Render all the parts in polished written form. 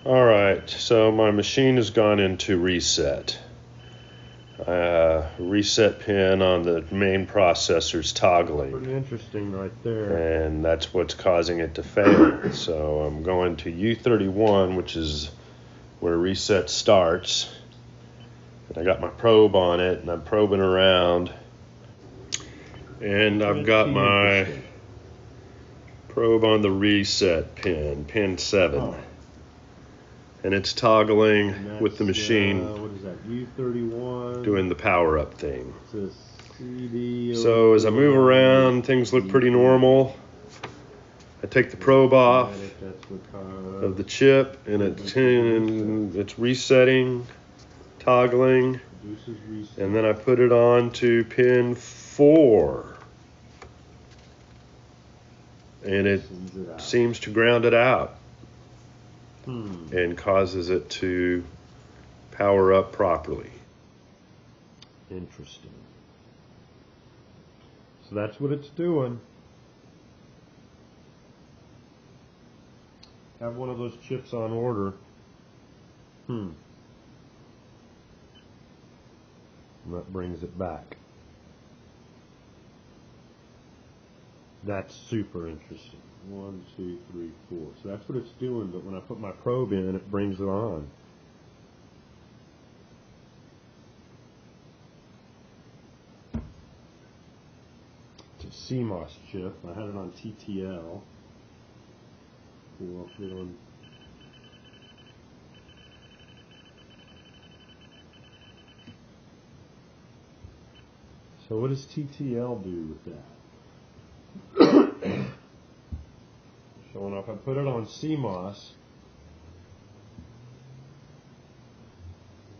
All right, so my machine has gone into reset. Reset pin on the main processor's toggling. Pretty interesting right there. And that's what's causing it to fail. So I'm going to U31, which is where reset starts. And I got my probe on it, and I'm probing around. And I've got my probe on the reset pin 7. Oh. And it's toggling with the machine. What is that? U31. Doing the power up thing. It says CD. So as I move around, things look pretty normal. I take the probe off of the chip, and it's resetting, toggling, and then I put it on to pin 4, and it seems to ground it out and causes it to power up properly. Interesting. So that's what it's doing. Have one of those chips on order. And that brings it back. That's super interesting. 1, 2, 3, 4. So that's what it's doing, but when I put my probe in, it brings it on. It's a CMOS chip. I had it on TTL. I'll put it on. So what does TTL do with that? So if I put it on CMOS,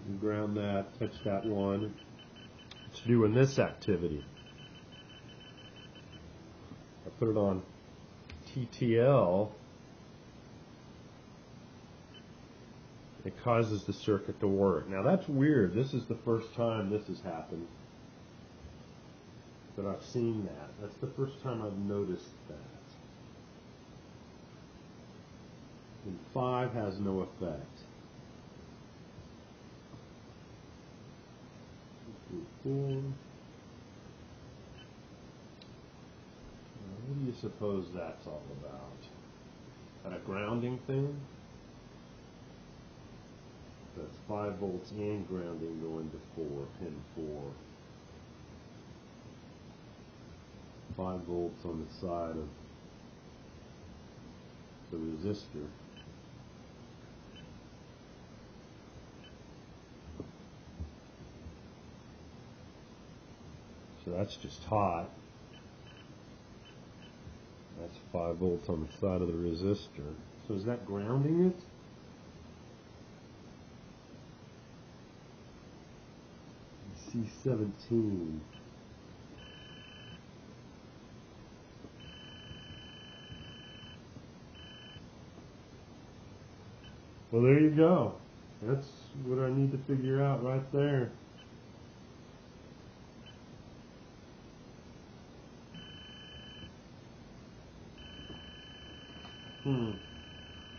and ground that, touch that one, it's doing this activity. I put it on TTL, it causes the circuit to work. Now that's weird. This is the first time this has happened that I've seen that. That's the first time I've noticed that. And 5 has no effect. 2, 4. What do you suppose that's all about? Is that a grounding thing? That's 5 volts and grounding going to 4, pin 4. 5 volts on the side of the resistor. So that's just hot. That's 5 volts on the side of the resistor. So is that grounding it? C17. Well, there you go. That's what I need to figure out right there.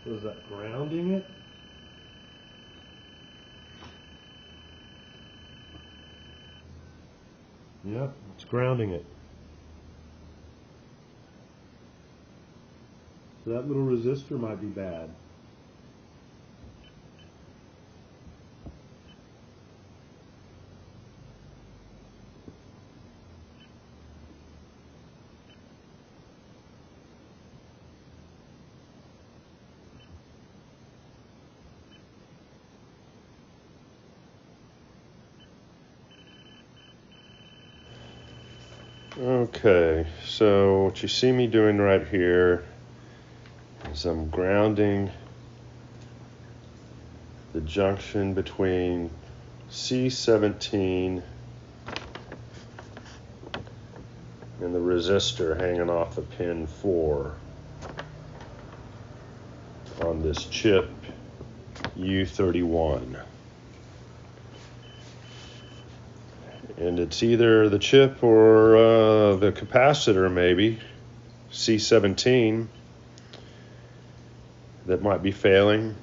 So is that grounding it? Yep, it's grounding it. So that little resistor might be bad. Okay, so what you see me doing right here is I'm grounding the junction between C17 and the resistor hanging off of pin 4 on this chip U31. And it's either the chip or the capacitor, maybe, C17, that might be failing.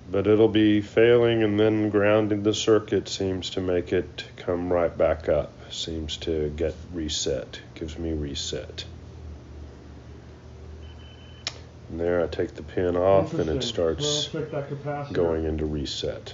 but it'll be failing, and then grounding the circuit seems to make it come right back up. Seems to get reset. Gives me reset. And there I take the pin off and it starts going into reset.